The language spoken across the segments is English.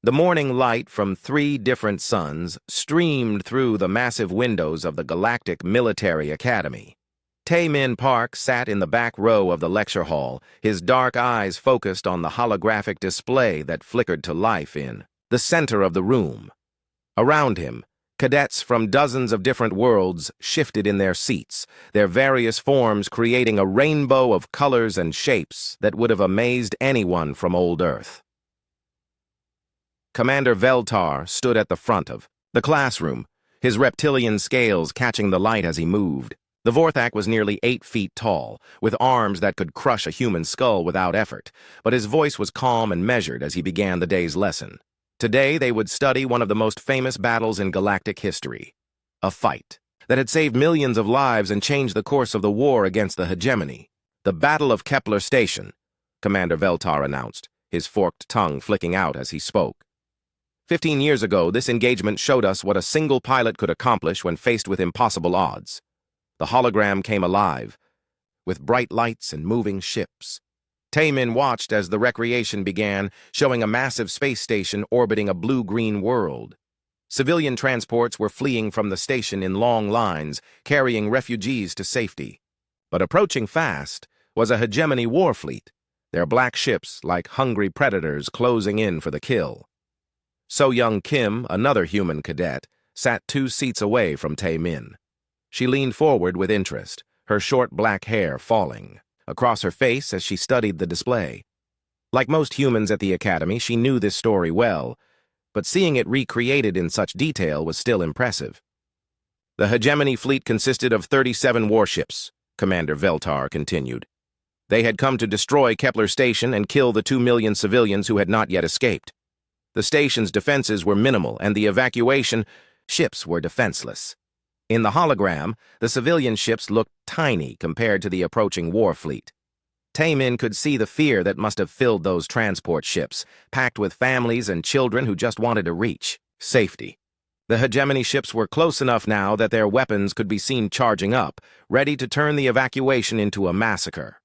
The morning light from 3 different suns streamed through the massive windows of the Galactic Military Academy. Tae-Min Park sat in the back row of the lecture hall, his dark eyes focused on the holographic display that flickered to life in the center of the room. Around him, cadets from dozens of different worlds shifted in their seats, their various forms creating a rainbow of colors and shapes that would have amazed anyone from old Earth. Commander Veltar stood at the front of the classroom, his reptilian scales catching the light as he moved. The Vorthak was nearly 8 feet tall, with arms that could crush a human skull without effort, but his voice was calm and measured as he began the day's lesson. Today they would study one of the most famous battles in galactic history, a fight that had saved millions of lives and changed the course of the war against the hegemony. The Battle of Kepler Station, Commander Veltar announced, his forked tongue flicking out as he spoke. 15 years ago, this engagement showed us what a single pilot could accomplish when faced with impossible odds. The hologram came alive, with bright lights and moving ships. Tae-Min watched as the recreation began, showing a massive space station orbiting a blue-green world. Civilian transports were fleeing from the station in long lines, carrying refugees to safety. But approaching fast was a hegemony war fleet, their black ships like hungry predators closing in for the kill. So-Young Kim, another human cadet, sat 2 seats away from Tae-Min. She leaned forward with interest, her short black hair falling across her face as she studied the display. Like most humans at the Academy, she knew this story well, but seeing it recreated in such detail was still impressive. The hegemony fleet consisted of 37 warships, Commander Veltar continued. They had come to destroy Kepler Station and kill the 2 million civilians who had not yet escaped. The station's defenses were minimal, and the evacuation ships were defenseless. In the hologram, the civilian ships looked tiny compared to the approaching war fleet. Tae-Min could see the fear that must have filled those transport ships, packed with families and children who just wanted to reach safety. The hegemony ships were close enough now that their weapons could be seen charging up, ready to turn the evacuation into a massacre.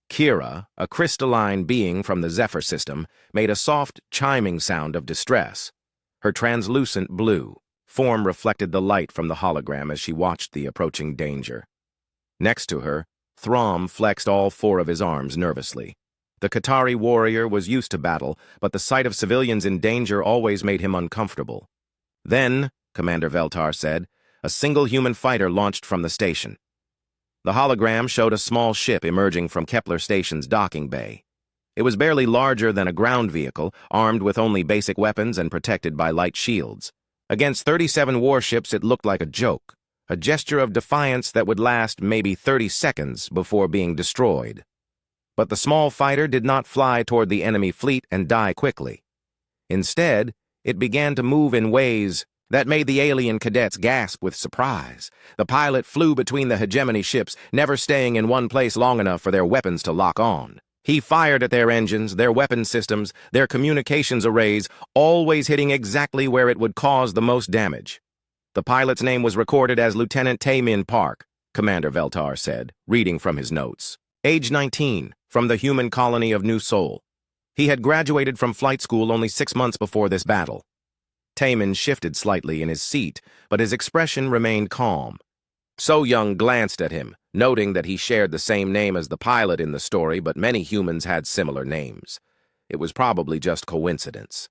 Kira, a crystalline being from the Zephyr system, made a soft, chiming sound of distress. Her translucent blue form reflected the light from the hologram as she watched the approaching danger. Next to her, Throm flexed all 4 of his arms nervously. The Qatari warrior was used to battle, but the sight of civilians in danger always made him uncomfortable. Then, Commander Veltar said, a single human fighter launched from the station. The hologram showed a small ship emerging from Kepler Station's docking bay. It was barely larger than a ground vehicle, armed with only basic weapons and protected by light shields. Against 37 warships, it looked like a joke, a gesture of defiance that would last maybe 30 seconds before being destroyed. But the small fighter did not fly toward the enemy fleet and die quickly. Instead, it began to move in ways that made the alien cadets gasp with surprise. The pilot flew between the hegemony ships, never staying in one place long enough for their weapons to lock on. He fired at their engines, their weapon systems, their communications arrays, always hitting exactly where it would cause the most damage. The pilot's name was recorded as Lieutenant Tae-Min Park, Commander Veltar said, reading from his notes. Age 19, from the human colony of New Sol. He had graduated from flight school only 6 months before this battle. Tae-Min shifted slightly in his seat, but his expression remained calm. So-Young glanced at him, noting that he shared the same name as the pilot in the story, but many humans had similar names. It was probably just coincidence.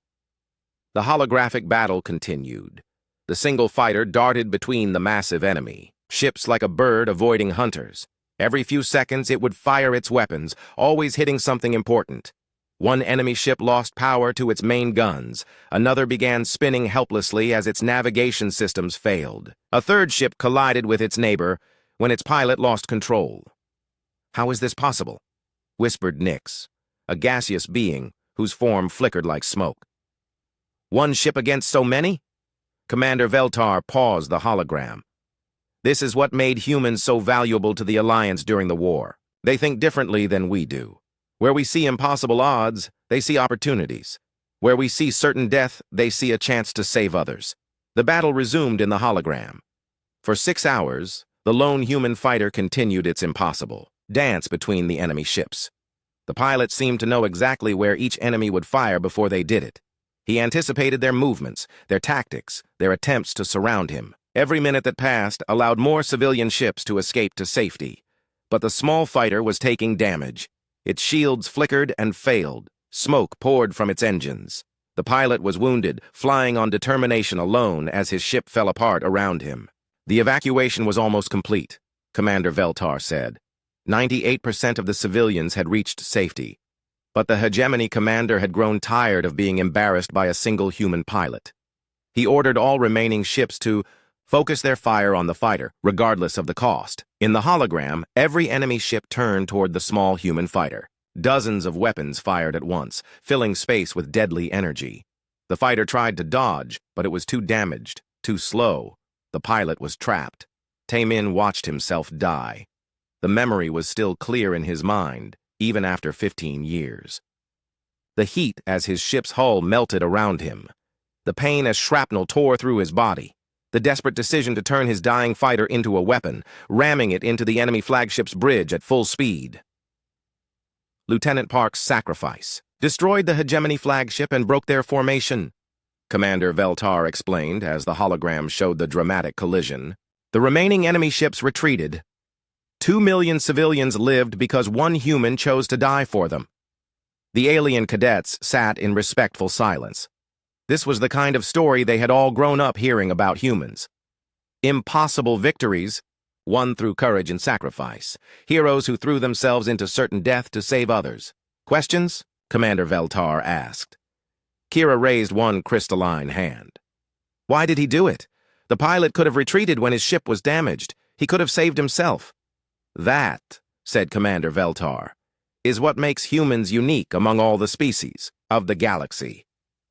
The holographic battle continued. The single fighter darted between the massive enemy, ships like a bird avoiding hunters. Every few seconds it would fire its weapons, always hitting something important. One enemy ship lost power to its main guns. Another began spinning helplessly as its navigation systems failed. A third ship collided with its neighbor when its pilot lost control. "How is this possible?" whispered Nyx, a gaseous being whose form flickered like smoke. "One ship against so many?" Commander Veltar paused the hologram. "This is what made humans so valuable to the Alliance during the war. They think differently than we do. Where we see impossible odds, they see opportunities. Where we see certain death, they see a chance to save others." The battle resumed in the hologram. For 6 hours, the lone human fighter continued its impossible dance between the enemy ships. The pilot seemed to know exactly where each enemy would fire before they did it. He anticipated their movements, their tactics, their attempts to surround him. Every minute that passed allowed more civilian ships to escape to safety. But the small fighter was taking damage. Its shields flickered and failed. Smoke poured from its engines. The pilot was wounded, flying on determination alone as his ship fell apart around him. The evacuation was almost complete, Commander Veltar said. 98% of the civilians had reached safety. But the hegemony commander had grown tired of being embarrassed by a single human pilot. He ordered all remaining ships to focus their fire on the fighter, regardless of the cost. In the hologram, every enemy ship turned toward the small human fighter. Dozens of weapons fired at once, filling space with deadly energy. The fighter tried to dodge, but it was too damaged, too slow. The pilot was trapped. Taemin watched himself die. The memory was still clear in his mind, even after 15 years. The heat as his ship's hull melted around him. The pain as shrapnel tore through his body. The desperate decision to turn his dying fighter into a weapon, ramming it into the enemy flagship's bridge at full speed. Lieutenant Park's sacrifice destroyed the hegemony flagship and broke their formation, Commander Veltar explained as the hologram showed the dramatic collision. The remaining enemy ships retreated. 2 million civilians lived because one human chose to die for them. The alien cadets sat in respectful silence. This was the kind of story they had all grown up hearing about humans. Impossible victories, won through courage and sacrifice. Heroes who threw themselves into certain death to save others. Questions? Commander Veltar asked. Kira raised one crystalline hand. Why did he do it? The pilot could have retreated when his ship was damaged. He could have saved himself. That, said Commander Veltar, is what makes humans unique among all the species of the galaxy.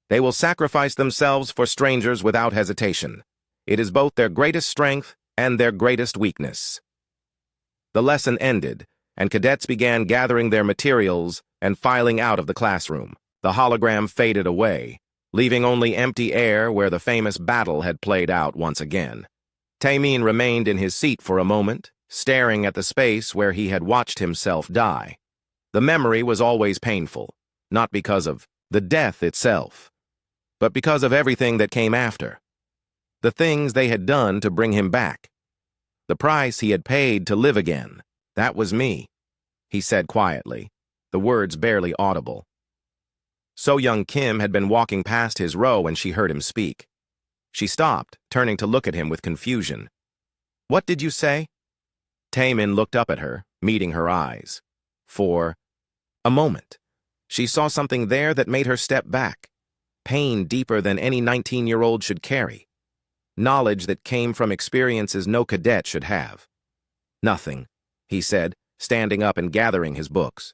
They will sacrifice themselves for strangers without hesitation. It is both their greatest strength and their greatest weakness. The lesson ended, and cadets began gathering their materials and filing out of the classroom. The hologram faded away, leaving only empty air where the famous battle had played out once again. Taemin remained in his seat for a moment, staring at the space where he had watched himself die. The memory was always painful, not because of the death itself, but because of everything that came after. The things they had done to bring him back. The price he had paid to live again. That was me, he said quietly, the words barely audible. So-Young Kim had been walking past his row when she heard him speak. She stopped, turning to look at him with confusion. What did you say? Taemin looked up at her, meeting her eyes. For a moment, she saw something there that made her step back. Pain deeper than any 19-year-old should carry. Knowledge that came from experiences no cadet should have. Nothing, he said, standing up and gathering his books.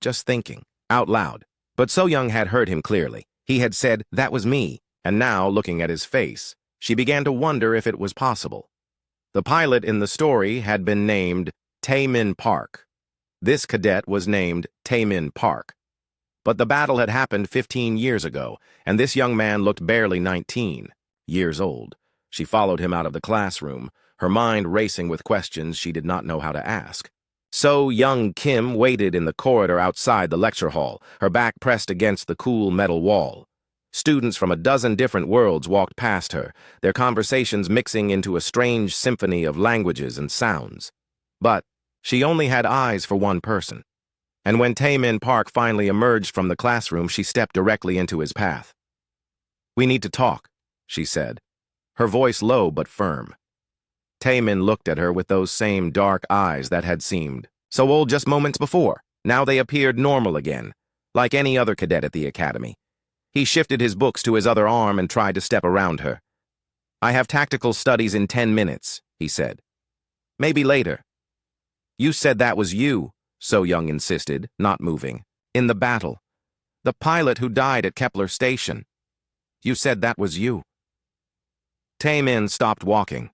Just thinking, out loud. But So-Young had heard him clearly. He had said, that was me, and now, looking at his face, she began to wonder if it was possible. The pilot in the story had been named Taemin Park. This cadet was named Taemin Park. But the battle had happened 15 years ago, and this young man looked barely 19 years old. She followed him out of the classroom, her mind racing with questions she did not know how to ask. So-Young Kim waited in the corridor outside the lecture hall, her back pressed against the cool metal wall. Students from a dozen different worlds walked past her, their conversations mixing into a strange symphony of languages and sounds. But she only had eyes for one person. And when Taemin Park finally emerged from the classroom, she stepped directly into his path. We need to talk, she said, her voice low but firm. Taemin looked at her with those same dark eyes that had seemed so old just moments before. Now they appeared normal again, like any other cadet at the academy. He shifted his books to his other arm and tried to step around her. I have tactical studies in 10 minutes, he said. Maybe later. You said that was you, So-Young insisted, not moving. In the battle. The pilot who died at Kepler Station. You said that was you. Taemin stopped walking.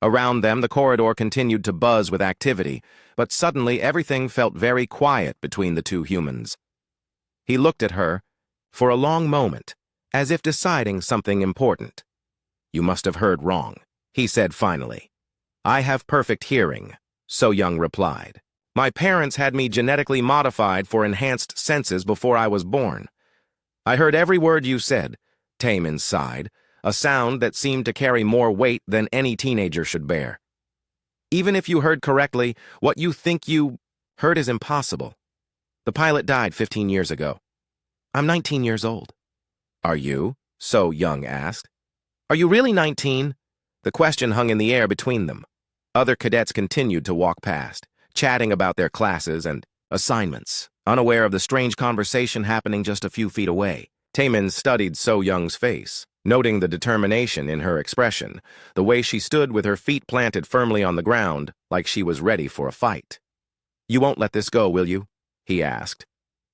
Around them, the corridor continued to buzz with activity, but suddenly everything felt very quiet between the two humans. He looked at her for a long moment, as if deciding something important. You must have heard wrong, he said finally. I have perfect hearing, So-Young replied. My parents had me genetically modified for enhanced senses before I was born. I heard every word you said, Taemin sighed, a sound that seemed to carry more weight than any teenager should bear. Even if you heard correctly, what you think you heard is impossible. The pilot died 15 years ago. I'm 19 years old. Are you? So Young asked. Are you really 19? The question hung in the air between them. Other cadets continued to walk past, chatting about their classes and assignments, unaware of the strange conversation happening just a few feet away. Taemin studied So Young's face, noting the determination in her expression, the way she stood with her feet planted firmly on the ground, like she was ready for a fight. You won't let this go, will you? He asked.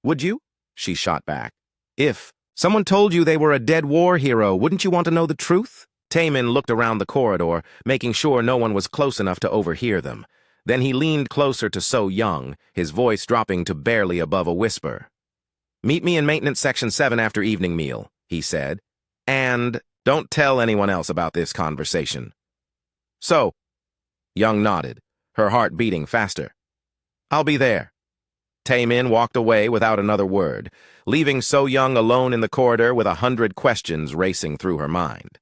Would you? She shot back. If someone told you they were a dead war hero, wouldn't you want to know the truth? Taemin looked around the corridor, making sure no one was close enough to overhear them. Then he leaned closer to So Young, his voice dropping to barely above a whisper. Meet me in Maintenance Section 7 after evening meal, he said. And don't tell anyone else about this conversation. So, Young nodded, her heart beating faster. I'll be there. Taemin walked away without another word, leaving So Young alone in the corridor with 100 questions racing through her mind.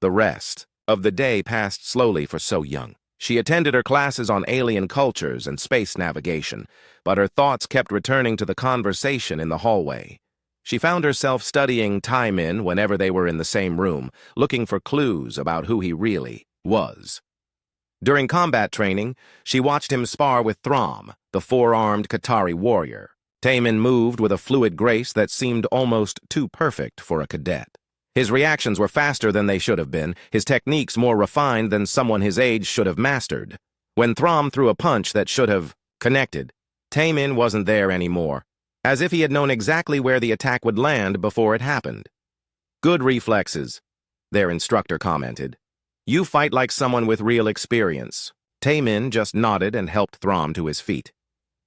The rest of the day passed slowly for So Young. She attended her classes on alien cultures and space navigation, but her thoughts kept returning to the conversation in the hallway. She found herself studying Taemin whenever they were in the same room, looking for clues about who he really was. During combat training, she watched him spar with Throm, the four-armed Qatari warrior. Taemin moved with a fluid grace that seemed almost too perfect for a cadet. His reactions were faster than they should have been, his techniques more refined than someone his age should have mastered. When Throm threw a punch that should have connected, Taemin wasn't there anymore, as if he had known exactly where the attack would land before it happened. Good reflexes, their instructor commented. You fight like someone with real experience. Taemin just nodded and helped Throm to his feet.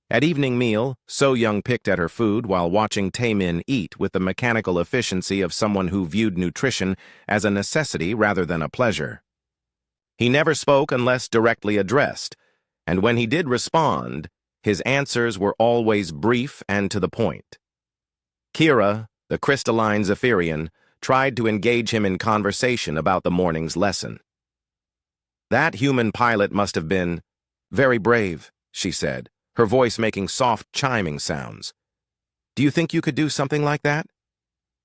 At evening meal, So Young picked at her food while watching Taemin eat with the mechanical efficiency of someone who viewed nutrition as a necessity rather than a pleasure. He never spoke unless directly addressed, and when he did respond, his answers were always brief and to the point. Kira, the crystalline Zephyrian, tried to engage him in conversation about the morning's lesson. That human pilot must have been very brave, she said, her voice making soft, chiming sounds. Do you think you could do something like that?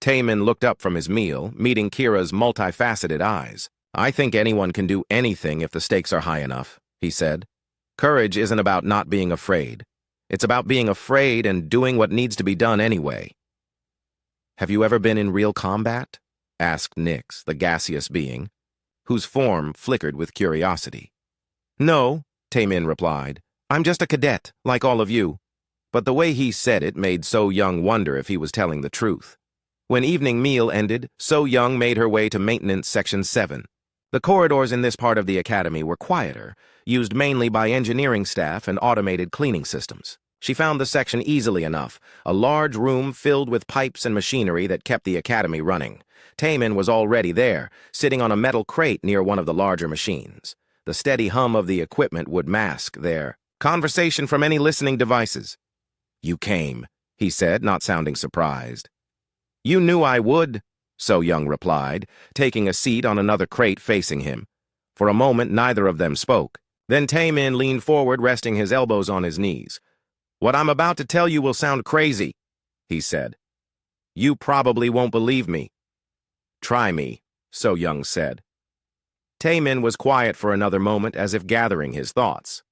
Taemin looked up from his meal, meeting Kira's multifaceted eyes. I think anyone can do anything if the stakes are high enough, he said. Courage isn't about not being afraid. It's about being afraid and doing what needs to be done anyway. Have you ever been in real combat? Asked Nyx, the gaseous being, whose form flickered with curiosity. No, Taemin replied. I'm just a cadet, like all of you. But the way he said it made So Young wonder if he was telling the truth. When evening meal ended, So Young made her way to Maintenance Section 7. The corridors in this part of the academy were quieter, used mainly by engineering staff and automated cleaning systems. She found the section easily enough, a large room filled with pipes and machinery that kept the academy running. Taemin was already there, sitting on a metal crate near one of the larger machines. The steady hum of the equipment would mask their conversation from any listening devices. You came, he said, not sounding surprised. You knew I would, So Young replied, taking a seat on another crate facing him. For a moment, neither of them spoke. Then Taemin leaned forward, resting his elbows on his knees. What I'm about to tell you will sound crazy, he said. You probably won't believe me. Try me, So Young said. Taemin was quiet for another moment, as if gathering his thoughts.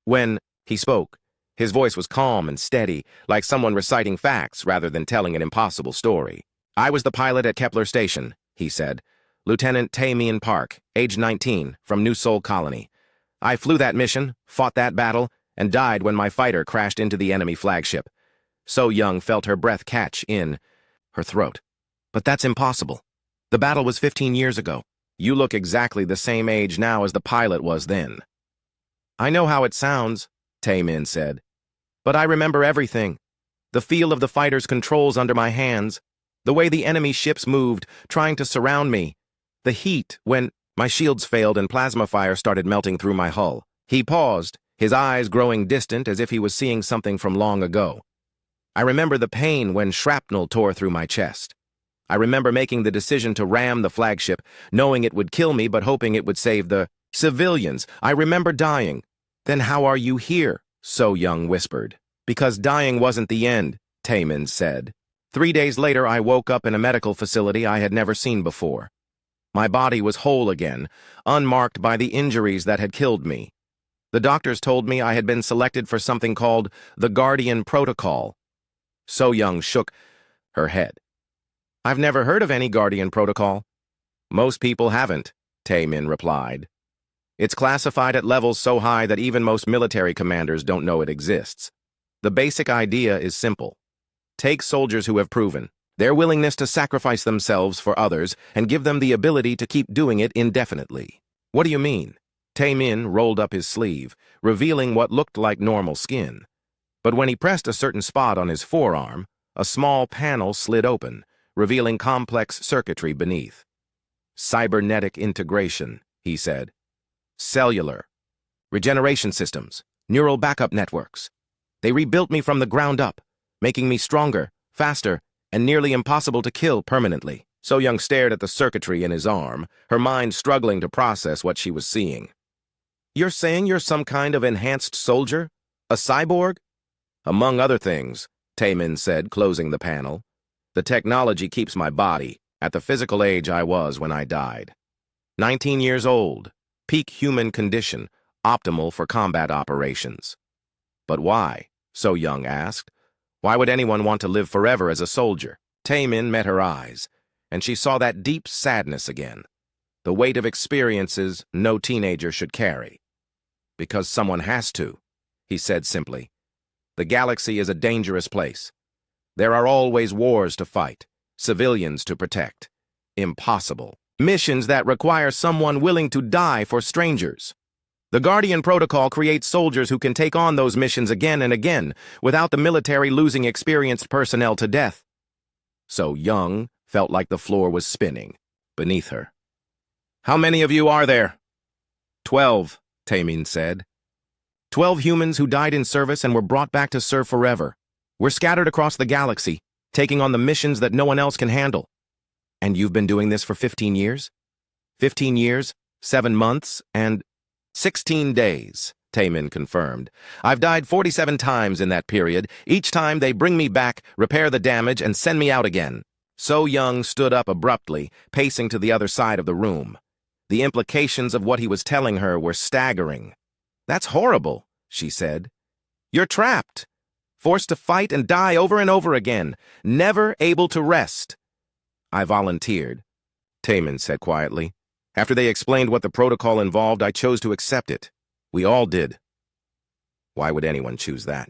When he spoke, his voice was calm and steady, like someone reciting facts rather than telling an impossible story. I was the pilot at Kepler Station, he said. Lieutenant Taemin Park, age 19, from New Sol Colony. I flew that mission, fought that battle, and died when my fighter crashed into the enemy flagship. So Young felt her breath catch in her throat. But that's impossible. The battle was 15 years ago. You look exactly the same age now as the pilot was then. I know how it sounds, Taemin said. But I remember everything. The feel of the fighter's controls under my hands, the way the enemy ships moved, trying to surround me, the heat when my shields failed and plasma fire started melting through my hull. He paused, his eyes growing distant as if he was seeing something from long ago. I remember the pain when shrapnel tore through my chest. I remember making the decision to ram the flagship, knowing it would kill me but hoping it would save the civilians. I remember dying. Then how are you here? So Young whispered. Because dying wasn't the end, Taemin said. 3 days later, I woke up in a medical facility I had never seen before. My body was whole again, unmarked by the injuries that had killed me. The doctors told me I had been selected for something called the Guardian Protocol. So Young shook her head. I've never heard of any Guardian Protocol. Most people haven't, Taemin replied. It's classified at levels so high that even most military commanders don't know it exists. The basic idea is simple. Take soldiers who have proven their willingness to sacrifice themselves for others and give them the ability to keep doing it indefinitely. What do you mean? Taemin rolled up his sleeve, revealing what looked like normal skin. But when he pressed a certain spot on his forearm, a small panel slid open, revealing complex circuitry beneath. Cybernetic integration, he said. Cellular. Regeneration systems. Neural backup networks. They rebuilt me from the ground up, making me stronger, faster, and nearly impossible to kill permanently. So Young stared at the circuitry in his arm, her mind struggling to process what she was seeing. You're saying you're some kind of enhanced soldier? A cyborg? Among other things, Taemin said, closing the panel. The technology keeps my body at the physical age I was when I died. 19 years old, peak human condition, optimal for combat operations. But why? So Young asked. Why would anyone want to live forever as a soldier? Taemin met her eyes, and she saw that deep sadness again, the weight of experiences no teenager should carry. Because someone has to, he said simply. The galaxy is a dangerous place. There are always wars to fight, civilians to protect. Impossible. Missions that require someone willing to die for strangers. The Guardian Protocol creates soldiers who can take on those missions again and again, without the military losing experienced personnel to death. So Young felt like the floor was spinning beneath her. How many of you are there? 12, Taemin said. 12 humans who died in service and were brought back to serve forever. We're scattered across the galaxy, taking on the missions that no one else can handle. And you've been doing this for 15 years? 15 years, 7 months, and 16 days, Taemin confirmed. I've died 47 times in that period. Each time they bring me back, repair the damage, and send me out again. So Young stood up abruptly, pacing to the other side of the room. The implications of what he was telling her were staggering. That's horrible, she said. You're trapped, forced to fight and die over and over again, never able to rest. I volunteered, Taemin said quietly. After they explained what the protocol involved, I chose to accept it. We all did. Why would anyone choose that?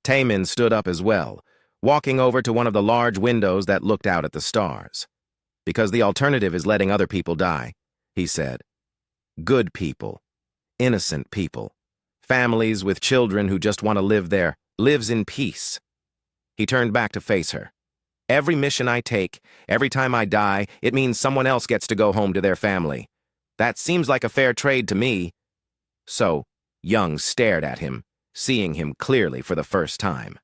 Taemin stood up as well, walking over to one of the large windows that looked out at the stars. Because the alternative is letting other people die, he said. Good people. Innocent people. Families with children who just want to live their lives in peace. He turned back to face her. Every mission I take, every time I die, it means someone else gets to go home to their family. That seems like a fair trade to me. So, Young stared at him, seeing him clearly for the first time.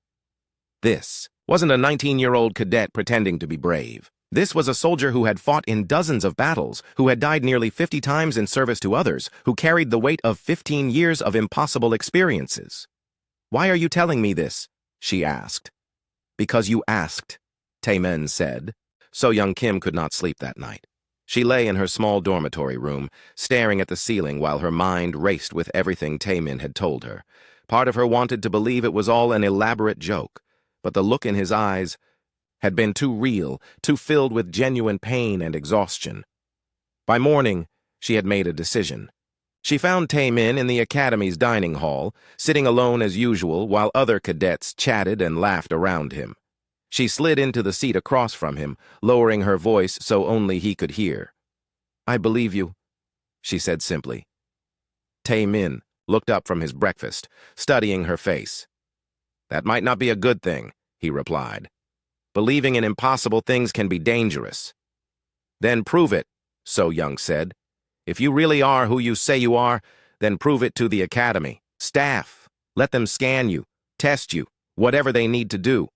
This wasn't a 19-year-old cadet pretending to be brave. This was a soldier who had fought in dozens of battles, who had died nearly 50 times in service to others, who carried the weight of 15 years of impossible experiences. Why are you telling me this? She asked. Because you asked, Taemin said. So Young Kim could not sleep that night. She lay in her small dormitory room, staring at the ceiling while her mind raced with everything Taemin had told her. Part of her wanted to believe it was all an elaborate joke, but the look in his eyes had been too real, too filled with genuine pain and exhaustion. By morning, she had made a decision. She found Taemin in the academy's dining hall, sitting alone as usual while other cadets chatted and laughed around him. She slid into the seat across from him, lowering her voice so only he could hear. I believe you, she said simply. Taemin looked up from his breakfast, studying her face. That might not be a good thing, he replied. Believing in impossible things can be dangerous. Then prove it, So Young said. If you really are who you say you are, then prove it to the academy. Staff, let them scan you, test you, whatever they need to do.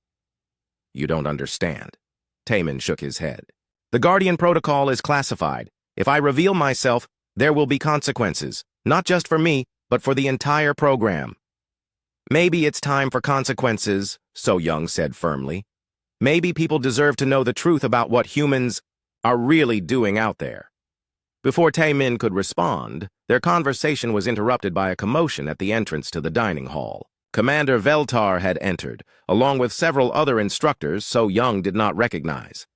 You don't understand. Taemin shook his head. The Guardian Protocol is classified. If I reveal myself, there will be consequences, not just for me, but for the entire program. Maybe it's time for consequences, So Young said firmly. Maybe people deserve to know the truth about what humans are really doing out there. Before Taemin could respond, their conversation was interrupted by a commotion at the entrance to the dining hall. Commander Veltar had entered, along with several other instructors So Young did not recognize.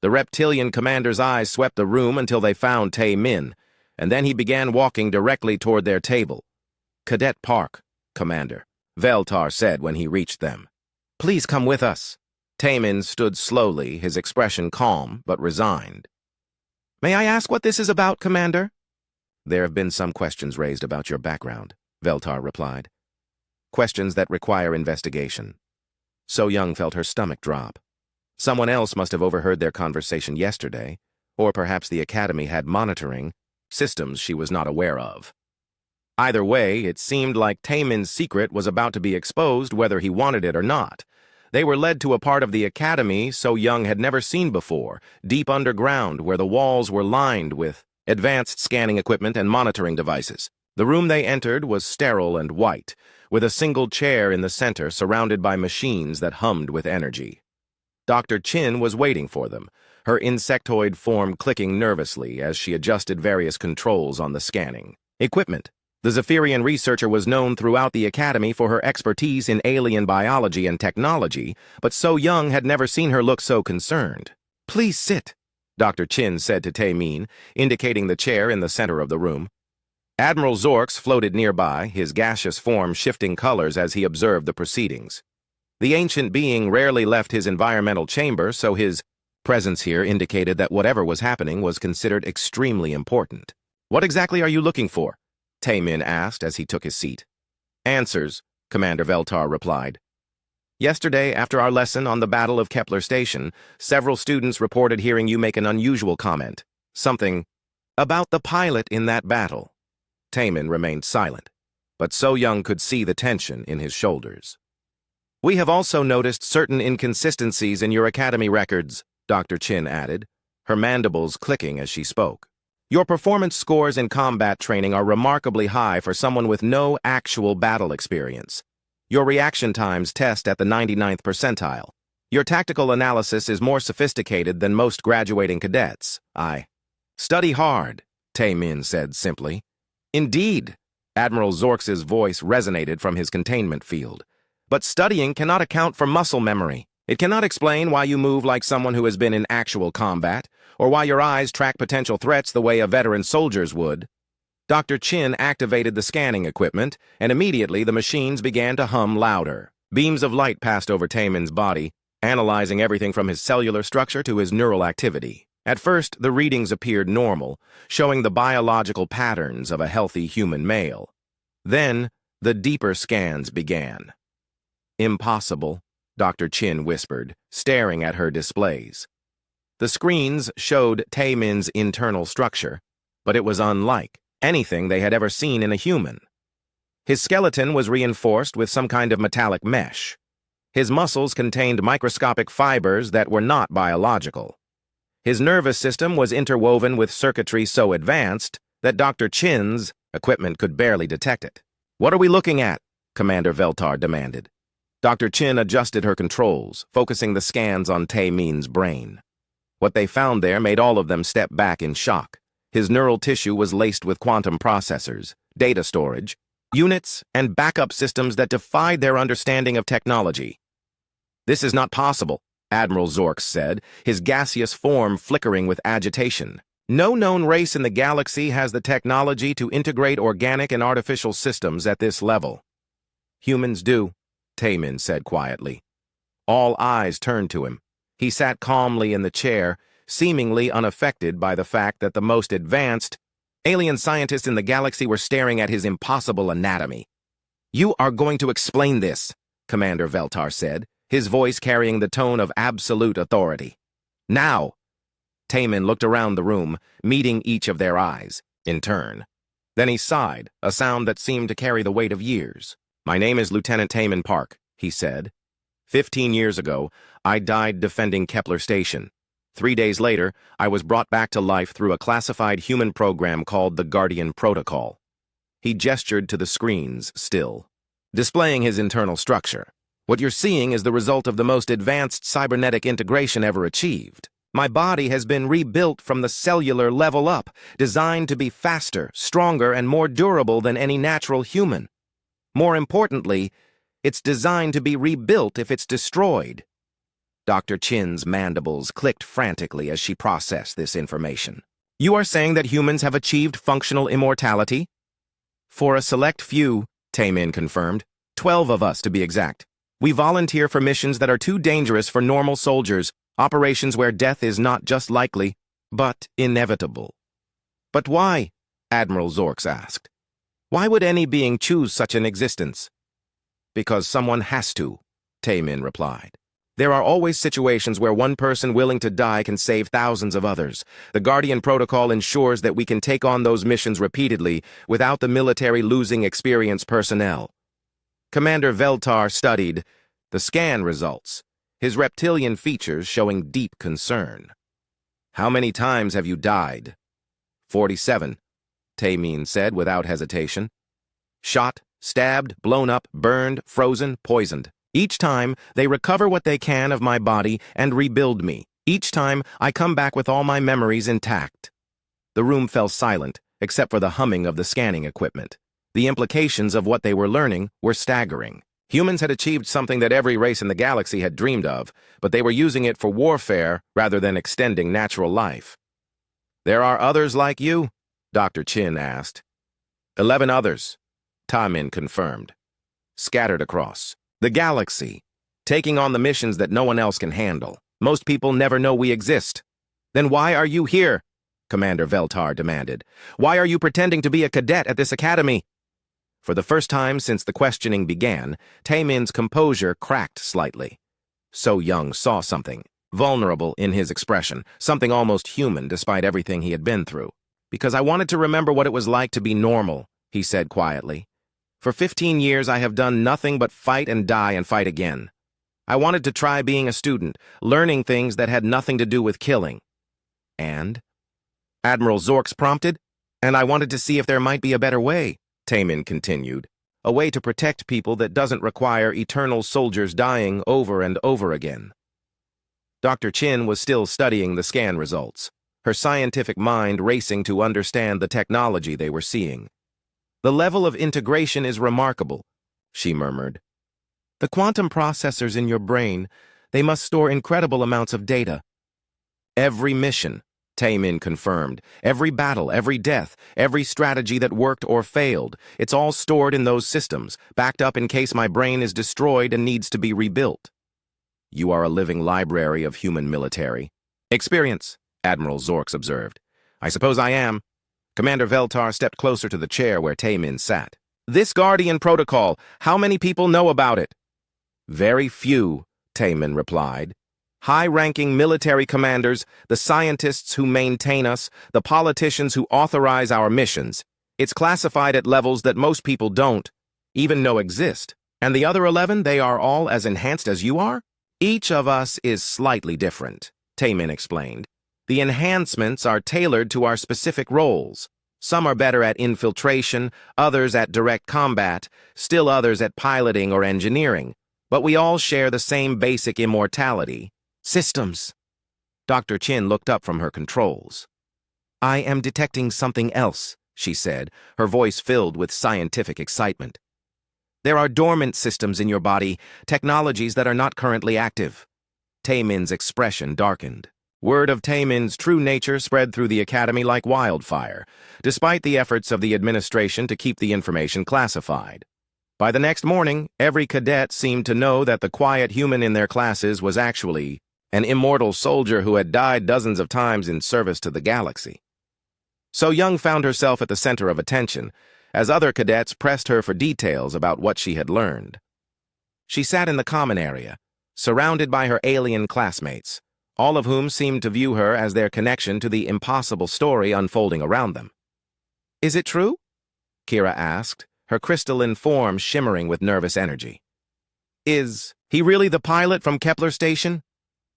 The reptilian commander's eyes swept the room until they found Taemin, and then he began walking directly toward their table. "Cadet Park, Commander," Veltar said when he reached them. "Please come with us." Taemin stood slowly, his expression calm but resigned. "May I ask what this is about, Commander?" "There have been some questions raised about your background," Veltar replied. "Questions that require investigation." So Young felt her stomach drop. Someone else must have overheard their conversation yesterday, or perhaps the Academy had monitoring systems she was not aware of. Either way, it seemed like Taemin's secret was about to be exposed whether he wanted it or not. They were led to a part of the Academy So Young had never seen before, deep underground where the walls were lined with advanced scanning equipment and monitoring devices. The room they entered was sterile and white, with a single chair in the center surrounded by machines that hummed with energy. Dr. Chin was waiting for them, her insectoid form clicking nervously as she adjusted various controls on the scanning equipment. The Zephyrian researcher was known throughout the Academy for her expertise in alien biology and technology, but So Young had never seen her look so concerned. "Please sit," Dr. Chin said to Taemin, indicating the chair in the center of the room. Admiral Zorks floated nearby, his gaseous form shifting colors as he observed the proceedings. The ancient being rarely left his environmental chamber, so his presence here indicated that whatever was happening was considered extremely important. "What exactly are you looking for?" Taemin asked as he took his seat. "Answers," Commander Veltar replied. "Yesterday, after our lesson on the Battle of Kepler Station, several students reported hearing you make an unusual comment. Something about the pilot in that battle." Taemin remained silent, but So Young could see the tension in his shoulders. "We have also noticed certain inconsistencies in your Academy records," Dr. Chin added, her mandibles clicking as she spoke. "Your performance scores in combat training are remarkably high for someone with no actual battle experience. Your reaction times test at the 99th percentile. Your tactical analysis is more sophisticated than most graduating cadets. I study hard," Taemin said simply. "Indeed," Admiral Zorks' voice resonated from his containment field. "But studying cannot account for muscle memory. It cannot explain why you move like someone who has been in actual combat, or why your eyes track potential threats the way a veteran soldier's would." Dr. Chin activated the scanning equipment, and immediately the machines began to hum louder. Beams of light passed over Taemin's body, analyzing everything from his cellular structure to his neural activity. At first, the readings appeared normal, showing the biological patterns of a healthy human male. Then, the deeper scans began. "Impossible," Dr. Chin whispered, staring at her displays. The screens showed Taemin's internal structure, but it was unlike anything they had ever seen in a human. His skeleton was reinforced with some kind of metallic mesh. His muscles contained microscopic fibers that were not biological. His nervous system was interwoven with circuitry so advanced that Dr. Chin's equipment could barely detect it. "What are we looking at?" Commander Veltar demanded. Dr. Chin adjusted her controls, focusing the scans on Taemin's brain. What they found there made all of them step back in shock. His neural tissue was laced with quantum processors, data storage, units, and backup systems that defied their understanding of technology. "This is not possible," Admiral Zorks said, his gaseous form flickering with agitation. "No known race in the galaxy has the technology to integrate organic and artificial systems at this level." "Humans do," Taemin said quietly. All eyes turned to him. He sat calmly in the chair, seemingly unaffected by the fact that the most advanced alien scientists in the galaxy were staring at his impossible anatomy. "You are going to explain this," Commander Veltar said, his voice carrying the tone of absolute authority. "Now!" Taemin looked around the room, meeting each of their eyes, in turn. Then he sighed, a sound that seemed to carry the weight of years. "My name is Lieutenant Taemin Park," he said. 15 years ago, I died defending Kepler Station. 3 days later, I was brought back to life through a classified human program called the Guardian Protocol. He gestured to the screens, still, displaying his internal structure. What you're seeing is the result of the most advanced cybernetic integration ever achieved. My body has been rebuilt from the cellular level up, designed to be faster, stronger, and more durable than any natural human. More importantly, it's designed to be rebuilt if it's destroyed. Dr. Chin's mandibles clicked frantically as she processed this information. You are saying that humans have achieved functional immortality? For a select few, Taemin confirmed. 12 of us, to be exact. We volunteer for missions that are too dangerous for normal soldiers, operations where death is not just likely, but inevitable. But why? Admiral Zorks asked. Why would any being choose such an existence? Because someone has to, Taemin replied. There are always situations where one person willing to die can save thousands of others. The Guardian Protocol ensures that we can take on those missions repeatedly without the military losing experienced personnel. Commander Veltar studied the scan results, his reptilian features showing deep concern. How many times have you died? 47, Taemin said without hesitation. Shot, stabbed, blown up, burned, frozen, poisoned. Each time, they recover what they can of my body and rebuild me. Each time, I come back with all my memories intact. The room fell silent, except for the humming of the scanning equipment. The implications of what they were learning were staggering. Humans had achieved something that every race in the galaxy had dreamed of, but they were using it for warfare rather than extending natural life. There are others like you? Dr. Chin asked. 11 others, Taemin confirmed. Scattered across the galaxy, taking on the missions that no one else can handle. Most people never know we exist. Then why are you here? Commander Veltar demanded. Why are you pretending to be a cadet at this academy? For the first time since the questioning began, Taemin's composure cracked slightly. So Young saw something, vulnerable in his expression, something almost human despite everything he had been through. Because I wanted to remember what it was like to be normal, he said quietly. For 15 years, I have done nothing but fight and die and fight again. I wanted to try being a student, learning things that had nothing to do with killing. And? Admiral Zorks prompted, and I wanted to see if there might be a better way, Taemin continued. A way to protect people that doesn't require eternal soldiers dying over and over again. Dr. Chin was still studying the scan results, her scientific mind racing to understand the technology they were seeing. The level of integration is remarkable, she murmured. The quantum processors in your brain, they must store incredible amounts of data. Every mission, Taemin confirmed, every battle, every death, every strategy that worked or failed, it's all stored in those systems, backed up in case my brain is destroyed and needs to be rebuilt. You are a living library of human military experience, Admiral Zorks observed. I suppose I am. Commander Veltar stepped closer to the chair where Taemin sat. This Guardian Protocol, how many people know about it? Very few, Taemin replied. High-ranking military commanders, the scientists who maintain us, the politicians who authorize our missions. It's classified at levels that most people don't even know exist. And the other 11, they are all as enhanced as you are? Each of us is slightly different, Taemin explained. The enhancements are tailored to our specific roles. Some are better at infiltration, others at direct combat, still others at piloting or engineering. But we all share the same basic immortality. Systems. Dr. Chin looked up from her controls. I am detecting something else, she said, her voice filled with scientific excitement. There are dormant systems in your body, technologies that are not currently active. Taemin's expression darkened. Word of Taemin's true nature spread through the academy like wildfire, despite the efforts of the administration to keep the information classified. By the next morning, every cadet seemed to know that the quiet human in their classes was actually an immortal soldier who had died dozens of times in service to the galaxy. So Young found herself at the center of attention, as other cadets pressed her for details about what she had learned. She sat in the common area, surrounded by her alien classmates, all of whom seemed to view her as their connection to the impossible story unfolding around them. Is it true? Kira asked, her crystalline form shimmering with nervous energy. Is he really the pilot from Kepler Station?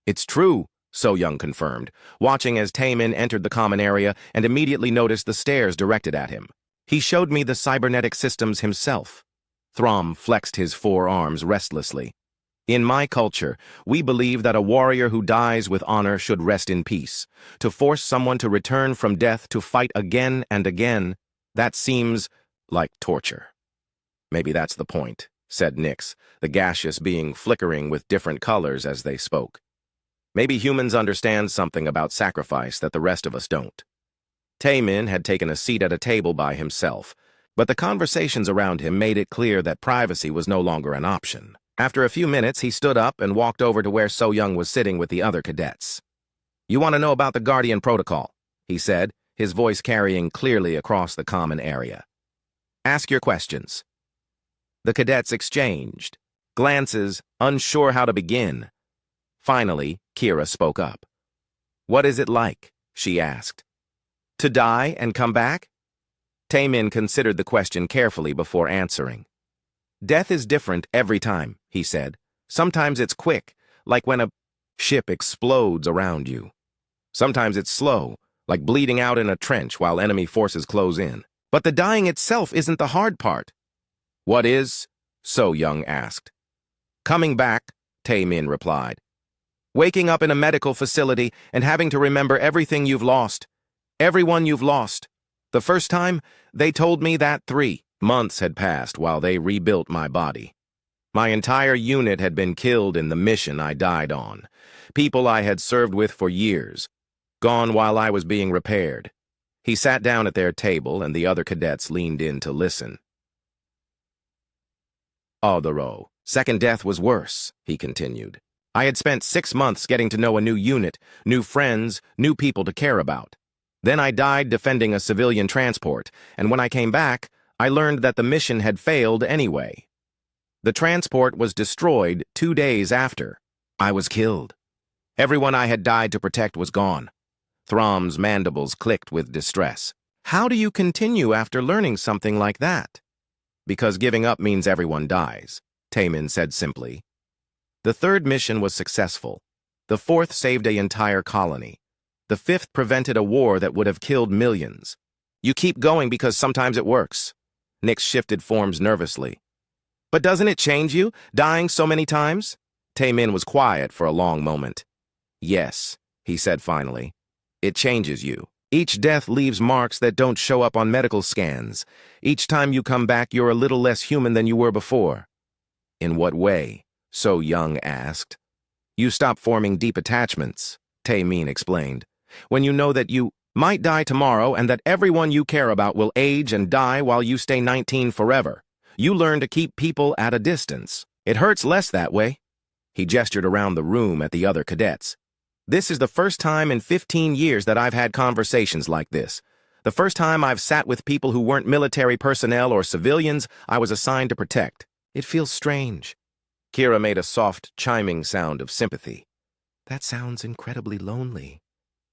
It's true, So Young confirmed, watching as Taemin entered the common area and immediately noticed the stares directed at him. He showed me the cybernetic systems himself. Throm flexed his forearms restlessly. In my culture, we believe that a warrior who dies with honor should rest in peace. To force someone to return from death to fight again and again, that seems like torture. Maybe that's the point, said Nyx, the gaseous being flickering with different colors as they spoke. Maybe humans understand something about sacrifice that the rest of us don't. Taemin had taken a seat at a table by himself, but the conversations around him made it clear that privacy was no longer an option. After a few minutes, he stood up and walked over to where So Young was sitting with the other cadets. "You want to know about the Guardian Protocol," he said, his voice carrying clearly across the common area. "Ask your questions." The cadets exchanged glances, unsure how to begin. Finally, Kira spoke up. "What is it like?" she asked. "To die and come back?" Taemin considered the question carefully before answering. "Death is different every time," he said. "Sometimes it's quick, like when a ship explodes around you. Sometimes it's slow, like bleeding out in a trench while enemy forces close in. But the dying itself isn't the hard part." "What is?" So Young asked. "Coming back," Taemin replied. "Waking up in a medical facility and having to remember everything you've lost. Everyone you've lost. The first time, they told me that 3 months had passed while they rebuilt my body. My entire unit had been killed in the mission I died on. People I had served with for years, gone while I was being repaired." He sat down at their table and the other cadets leaned in to listen. "Aldero, second death was worse," he continued. "I had spent 6 months getting to know a new unit, new friends, new people to care about. Then I died defending a civilian transport, and when I came back, I learned that the mission had failed anyway. The transport was destroyed 2 days after. I was killed. Everyone I had died to protect was gone." Throm's mandibles clicked with distress. "How do you continue after learning something like that?" "Because giving up means everyone dies," Taemin said simply. "The 3rd mission was successful. The 4th saved an entire colony. The 5th prevented a war that would have killed millions. You keep going because sometimes it works." Nyx shifted forms nervously. "But doesn't it change you, dying so many times?" Taemin was quiet for a long moment. "Yes," he said finally. "It changes you. Each death leaves marks that don't show up on medical scans. Each time you come back, you're a little less human than you were before." "In what way?" So Young asked. "You stop forming deep attachments," Taemin explained. "When you know that you might die tomorrow and that everyone you care about will age and die while you stay 19 forever, you learn to keep people at a distance. It hurts less that way." He gestured around the room at the other cadets. "This is the first time in 15 years that I've had conversations like this. The first time I've sat with people who weren't military personnel or civilians I was assigned to protect. It feels strange." Kira made a soft, chiming sound of sympathy. "That sounds incredibly lonely."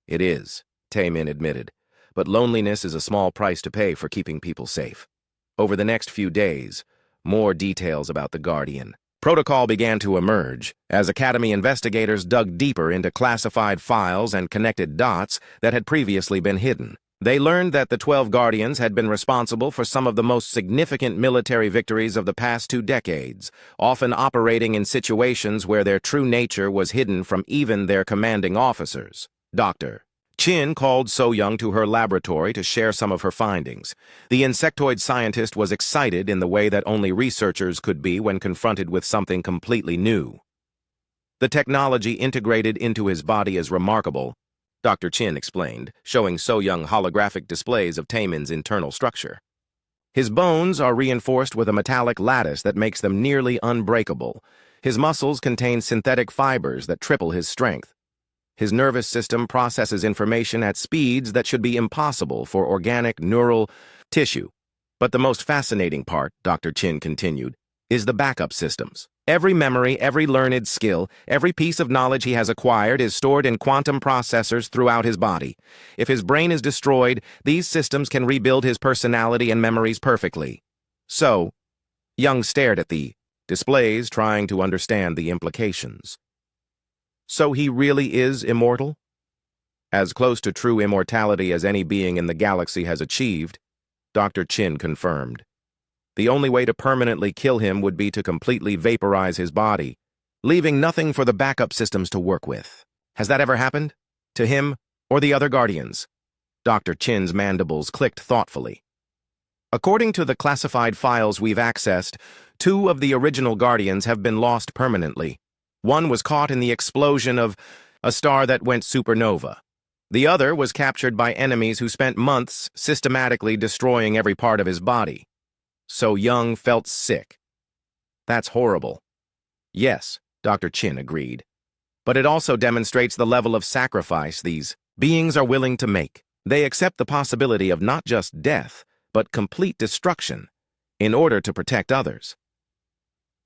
"It is," Taemin admitted, "but loneliness is a small price to pay for keeping people safe." Over the next few days, more details about the Guardian Protocol began to emerge as Academy investigators dug deeper into classified files and connected dots that had previously been hidden. They learned that the 12 Guardians had been responsible for some of the most significant military victories of the past 2 decades, often operating in situations where their true nature was hidden from even their commanding officers. Dr. Chin called So Young to her laboratory to share some of her findings. The insectoid scientist was excited in the way that only researchers could be when confronted with something completely new. "The technology integrated into his body is remarkable," Dr. Chin explained, showing So Young holographic displays of Taemin's internal structure. "His bones are reinforced with a metallic lattice that makes them nearly unbreakable. His muscles contain synthetic fibers that triple his strength. His nervous system processes information at speeds that should be impossible for organic neural tissue. But the most fascinating part," Dr. Chin continued, "is the backup systems. Every memory, every learned skill, every piece of knowledge he has acquired is stored in quantum processors throughout his body. If his brain is destroyed, these systems can rebuild his personality and memories perfectly." So, Young stared at the displays, trying to understand the implications. So he really is immortal? As close to true immortality as any being in the galaxy has achieved, Dr. Chin confirmed. The only way to permanently kill him would be to completely vaporize his body, leaving nothing for the backup systems to work with. Has that ever happened? To him or the other Guardians? Dr. Chin's mandibles clicked thoughtfully. According to the classified files we've accessed, 2 of the original Guardians have been lost permanently. One was caught in the explosion of a star that went supernova. The other was captured by enemies who spent months systematically destroying every part of his body. So Young felt sick. That's horrible. Yes, Dr. Chin agreed. But it also demonstrates the level of sacrifice these beings are willing to make. They accept the possibility of not just death, but complete destruction, in order to protect others.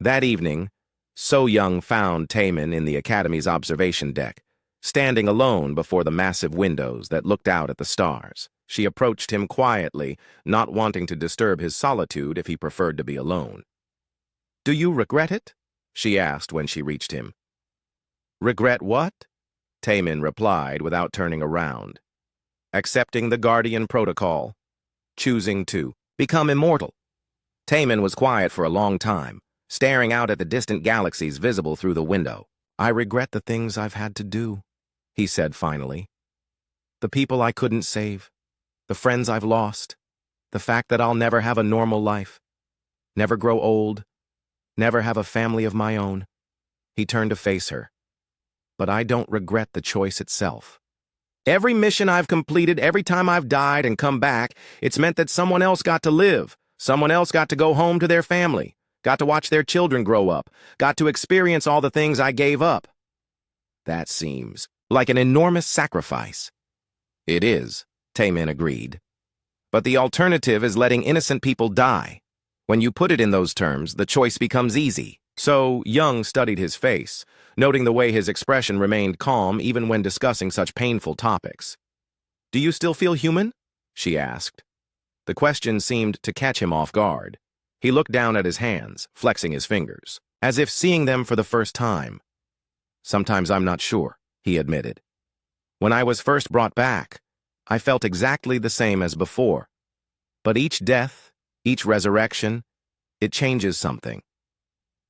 That evening, So Young found Taemin in the Academy's observation deck, standing alone before the massive windows that looked out at the stars. She approached him quietly, not wanting to disturb his solitude if he preferred to be alone. "Do you regret it?" she asked when she reached him. "Regret what?" Taemin replied without turning around. "Accepting the Guardian Protocol. Choosing to become immortal." Taemin was quiet for a long time, staring out at the distant galaxies visible through the window. "I regret the things I've had to do," he said finally. "The people I couldn't save, the friends I've lost, the fact that I'll never have a normal life, never grow old, never have a family of my own." He turned to face her. "But I don't regret the choice itself. Every mission I've completed, every time I've died and come back, it's meant that someone else got to live, someone else got to go home to their family, got to watch their children grow up, got to experience all the things I gave up. That seems like an enormous sacrifice." "It is," Taemin agreed. "But the alternative is letting innocent people die. When you put it in those terms, the choice becomes easy." So Young studied his face, noting the way his expression remained calm even when discussing such painful topics. "Do you still feel human?" she asked. The question seemed to catch him off guard. He looked down at his hands, flexing his fingers, as if seeing them for the first time. "Sometimes I'm not sure," he admitted. "When I was first brought back, I felt exactly the same as before. But each death, each resurrection, it changes something.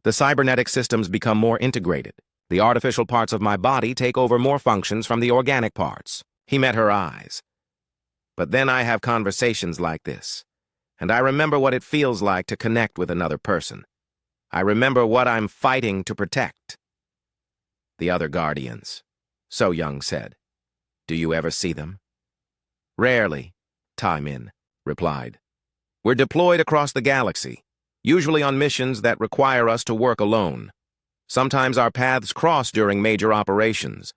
The cybernetic systems become more integrated. The artificial parts of my body take over more functions from the organic parts." He met her eyes. "But then I have conversations like this, and I remember what it feels like to connect with another person. I remember what I'm fighting to protect." "The other Guardians," So Young said. "Do you ever see them?" "Rarely," Taemin replied. "We're deployed across the galaxy, usually on missions that require us to work alone. Sometimes our paths cross during major operations,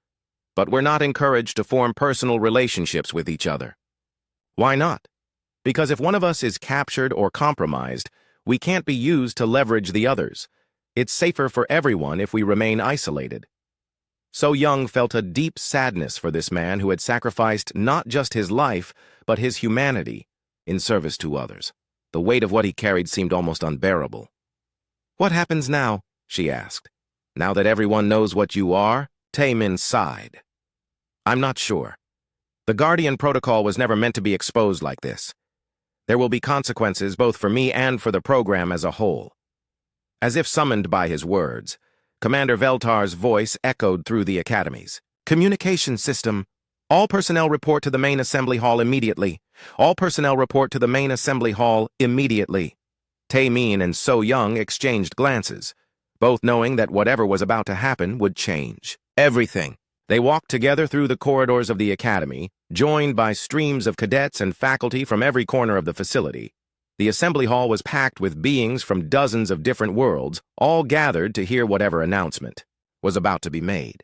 but we're not encouraged to form personal relationships with each other." "Why not?" "Because if one of us is captured or compromised, we can't be used to leverage the others. It's safer for everyone if we remain isolated." So Young felt a deep sadness for this man who had sacrificed not just his life, but his humanity in service to others. The weight of what he carried seemed almost unbearable. "What happens now?" she asked. "Now that everyone knows what you are?" Taemin sighed. "I'm not sure. The Guardian Protocol was never meant to be exposed like this. There will be consequences both for me and for the program as a whole." As if summoned by his words, Commander Veltar's voice echoed through the academies. "Communication system. All personnel report to the main assembly hall immediately. All personnel report to the main assembly hall immediately." Taemin and So Young exchanged glances, both knowing that whatever was about to happen would change everything. They walked together through the corridors of the academy, joined by streams of cadets and faculty from every corner of the facility. The assembly hall was packed with beings from dozens of different worlds, all gathered to hear whatever announcement was about to be made.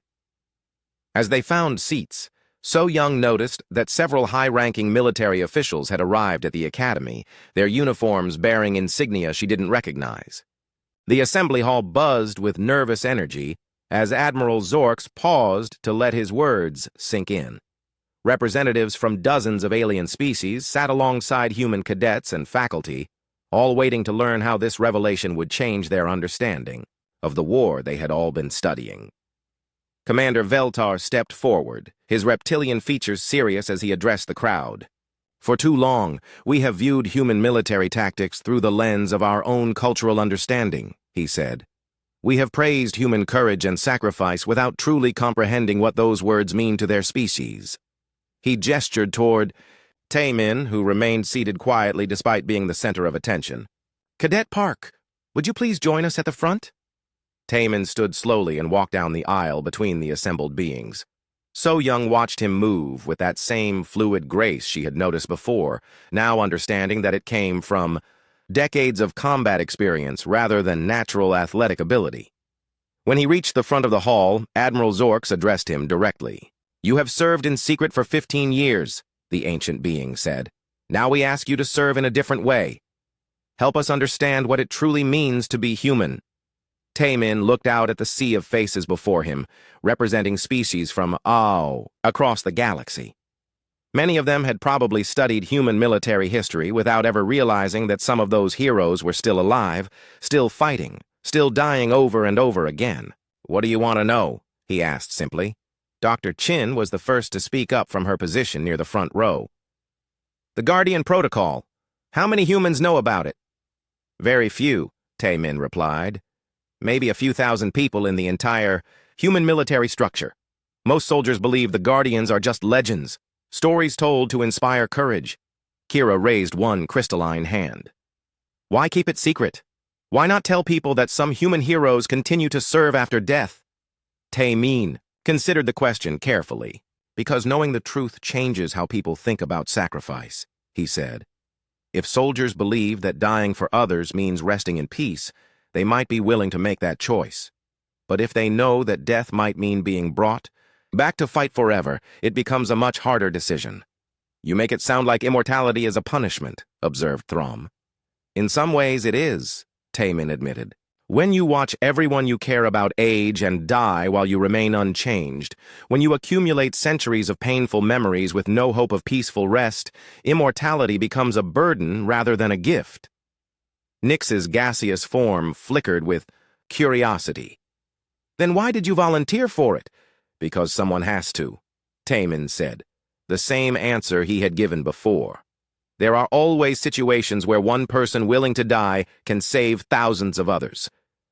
As they found seats, So Young noticed that several high-ranking military officials had arrived at the academy, their uniforms bearing insignia she didn't recognize. The assembly hall buzzed with nervous energy as Admiral Zorks paused to let his words sink in. Representatives from dozens of alien species sat alongside human cadets and faculty, all waiting to learn how this revelation would change their understanding of the war they had all been studying. Commander Veltar stepped forward, his reptilian features serious as he addressed the crowd. For too long, we have viewed human military tactics through the lens of our own cultural understanding, he said. We have praised human courage and sacrifice without truly comprehending what those words mean to their species. He gestured toward Taemin, who remained seated quietly despite being the center of attention. Cadet Park, would you please join us at the front? Taemin stood slowly and walked down the aisle between the assembled beings. So Young watched him move with that same fluid grace she had noticed before, now understanding that it came from decades of combat experience rather than natural athletic ability. When he reached the front of the hall, Admiral Zorks addressed him directly. You have served in secret for 15 years, the ancient being said. Now we ask you to serve in a different way. Help us understand what it truly means to be human. Taemin looked out at the sea of faces before him, representing species from across the galaxy. Many of them had probably studied human military history without ever realizing that some of those heroes were still alive, still fighting, still dying over and over again. What do you want to know? He asked simply. Dr. Chin was the first to speak up from her position near the front row. The Guardian Protocol. How many humans know about it? Very few, Taemin replied. Maybe a few thousand people in the entire human military structure. Most soldiers believe the Guardians are just legends, stories told to inspire courage. Kira raised one crystalline hand. Why keep it secret? Why not tell people that some human heroes continue to serve after death? Taemin considered the question carefully, because knowing the truth changes how people think about sacrifice, he said. If soldiers believe that dying for others means resting in peace, they might be willing to make that choice. But if they know that death might mean being brought back to fight forever, it becomes a much harder decision. You make it sound like immortality is a punishment, observed Throm. In some ways it is, Taemin admitted. When you watch everyone you care about age and die while you remain unchanged, when you accumulate centuries of painful memories with no hope of peaceful rest, immortality becomes a burden rather than a gift. Nix's gaseous form flickered with curiosity. Then why did you volunteer for it? Because someone has to, Taemin said, the same answer he had given before. There are always situations where one person willing to die can save thousands of others.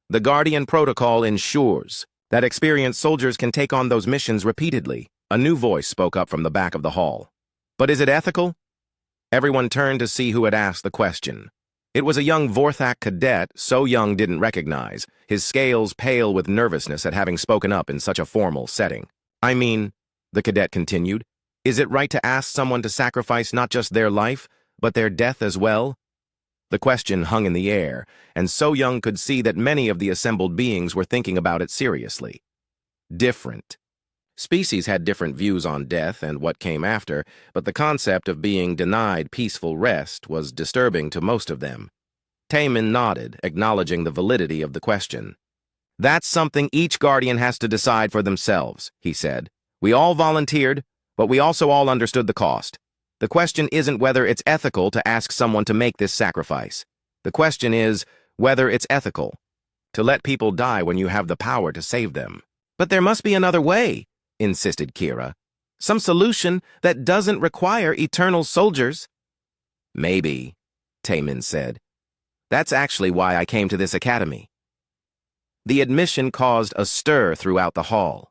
The Guardian Protocol ensures that experienced soldiers can take on those missions repeatedly. A new voice spoke up from the back of the hall. But is it ethical? Everyone turned to see who had asked the question. It was a young Vorthak cadet So Young didn't recognize, his scales pale with nervousness at having spoken up in such a formal setting. I mean, the cadet continued, is it right to ask someone to sacrifice not just their life, but their death as well? The question hung in the air, and So Young could see that many of the assembled beings were thinking about it seriously. Different species had different views on death and what came after, but the concept of being denied peaceful rest was disturbing to most of them. Taemin nodded, acknowledging the validity of the question. That's something each Guardian has to decide for themselves, he said. We all volunteered, but we also all understood the cost. The question isn't whether it's ethical to ask someone to make this sacrifice. The question is whether it's ethical to let people die when you have the power to save them. But there must be another way, insisted Kira. Some solution that doesn't require eternal soldiers. Maybe, Taemin said. That's actually why I came to this academy. The admission caused a stir throughout the hall.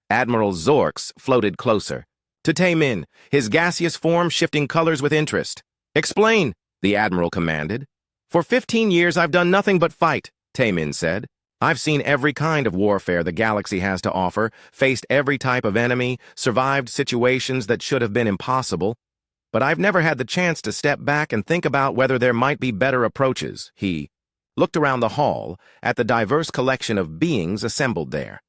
Admiral Zorks floated closer to Taemin, his gaseous form shifting colors with interest. Explain, the Admiral commanded. For 15 years I've done nothing but fight, Taemin said. I've seen every kind of warfare the galaxy has to offer, faced every type of enemy, survived situations that should have been impossible. But I've never had the chance to step back and think about whether there might be better approaches. He looked around the hall at the diverse collection of beings assembled there.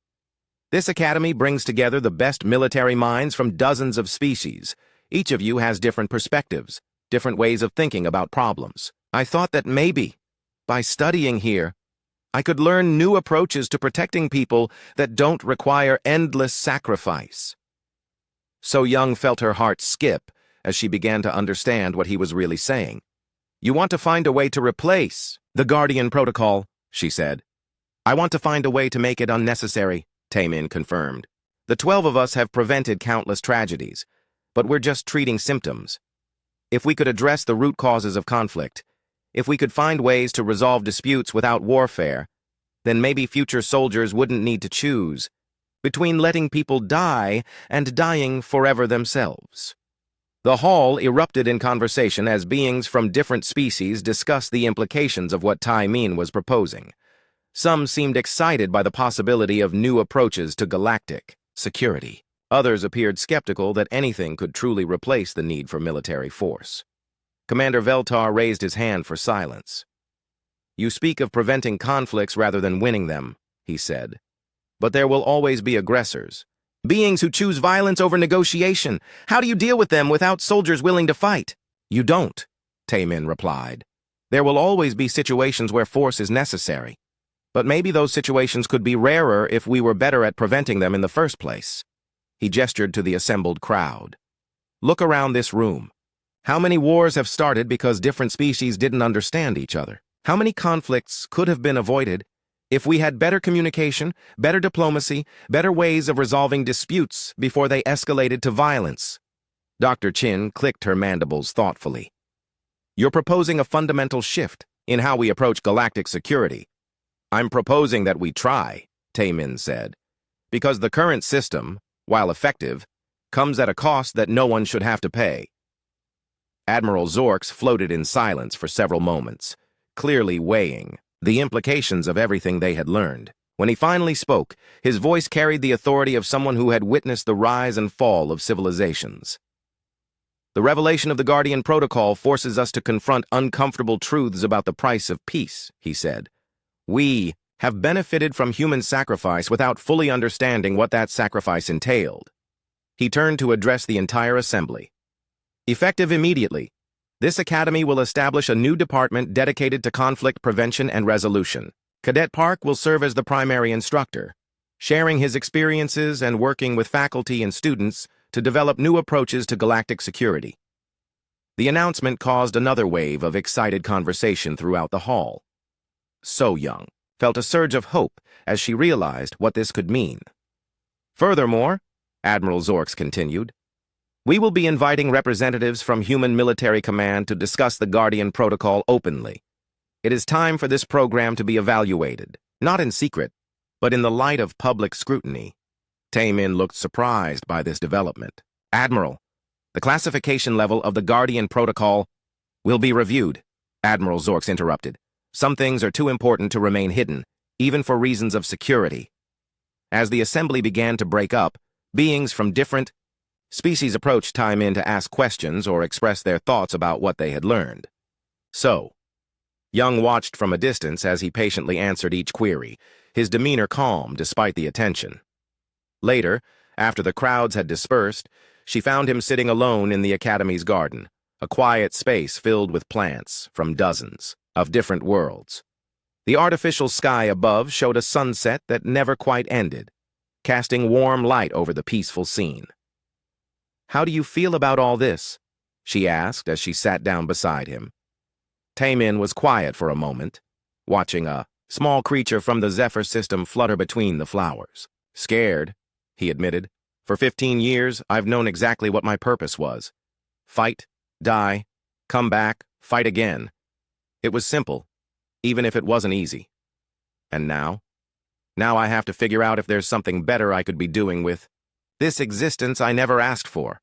This academy brings together the best military minds from dozens of species. Each of you has different perspectives, different ways of thinking about problems. I thought that maybe, by studying here, I could learn new approaches to protecting people that don't require endless sacrifice. So Young felt her heart skip as she began to understand what he was really saying. You want to find a way to replace the Guardian Protocol, she said. I want to find a way to make it unnecessary. Taemin confirmed. The 12 of us have prevented countless tragedies, but we're just treating symptoms. If we could address the root causes of conflict, if we could find ways to resolve disputes without warfare, then maybe future soldiers wouldn't need to choose between letting people die and dying forever themselves. The hall erupted in conversation as beings from different species discussed the implications of what Taemin was proposing. Some seemed excited by the possibility of new approaches to galactic security. Others appeared skeptical that anything could truly replace the need for military force. Commander Veltar raised his hand for silence. "You speak of preventing conflicts rather than winning them," he said. "But there will always be aggressors. Beings who choose violence over negotiation. How do you deal with them without soldiers willing to fight?" "You don't," Taemin replied. "There will always be situations where force is necessary. But maybe those situations could be rarer if we were better at preventing them in the first place." He gestured to the assembled crowd. "Look around this room. How many wars have started because different species didn't understand each other? How many conflicts could have been avoided if we had better communication, better diplomacy, better ways of resolving disputes before they escalated to violence?" Dr. Chin clicked her mandibles thoughtfully. "You're proposing a fundamental shift in how we approach galactic security." "I'm proposing that we try," Taemin said, "because the current system, while effective, comes at a cost that no one should have to pay." Admiral Zorks floated in silence for several moments, clearly weighing the implications of everything they had learned. When he finally spoke, his voice carried the authority of someone who had witnessed the rise and fall of civilizations. "The revelation of the Guardian Protocol forces us to confront uncomfortable truths about the price of peace," he said. "We have benefited from human sacrifice without fully understanding what that sacrifice entailed." He turned to address the entire assembly. "Effective immediately, this academy will establish a new department dedicated to conflict prevention and resolution. Cadet Park will serve as the primary instructor, sharing his experiences and working with faculty and students to develop new approaches to galactic security." The announcement caused another wave of excited conversation throughout the hall. So Young felt a surge of hope as she realized what this could mean. "Furthermore," Admiral Zorks continued, "we will be inviting representatives from Human Military Command to discuss the Guardian Protocol openly. It is time for this program to be evaluated, not in secret, but in the light of public scrutiny." Taemin looked surprised by this development. "Admiral, the classification level of the Guardian Protocol will be reviewed," Admiral Zorks interrupted. "Some things are too important to remain hidden, even for reasons of security." As the assembly began to break up, beings from different species approached Taemin to ask questions or express their thoughts about what they had learned. So, Young watched from a distance as he patiently answered each query, his demeanor calm despite the attention. Later, after the crowds had dispersed, she found him sitting alone in the academy's garden, a quiet space filled with plants from dozens of different worlds. The artificial sky above showed a sunset that never quite ended, casting warm light over the peaceful scene. "How do you feel about all this?" she asked as she sat down beside him. Taemin was quiet for a moment, watching a small creature from the Zephyr system flutter between the flowers. "Scared," he admitted. "For 15 years, I've known exactly what my purpose was. Fight, die, come back, fight again. It was simple, even if it wasn't easy. And now? Now I have to figure out if there's something better I could be doing with this existence I never asked for."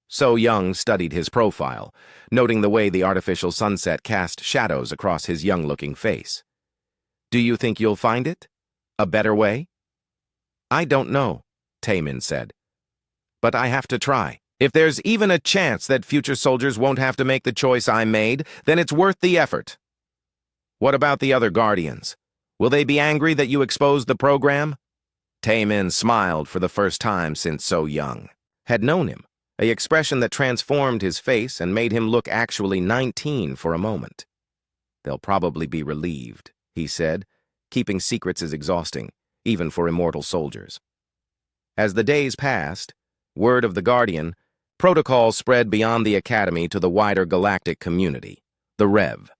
So Young studied his profile, noting the way the artificial sunset cast shadows across his young-looking face. "Do you think you'll find it? A better way?" "I don't know," Taemin said. "But I have to try. If there's even a chance that future soldiers won't have to make the choice I made, then it's worth the effort." "What about the other Guardians? Will they be angry that you exposed the program?" Taemin smiled for the first time since So Young had known him, an expression that transformed his face and made him look actually 19 for a moment. "They'll probably be relieved," he said. "Keeping secrets is exhausting, even for immortal soldiers." As the days passed, word of the Guardian Protocol spread beyond the Academy to the wider galactic community. The Rev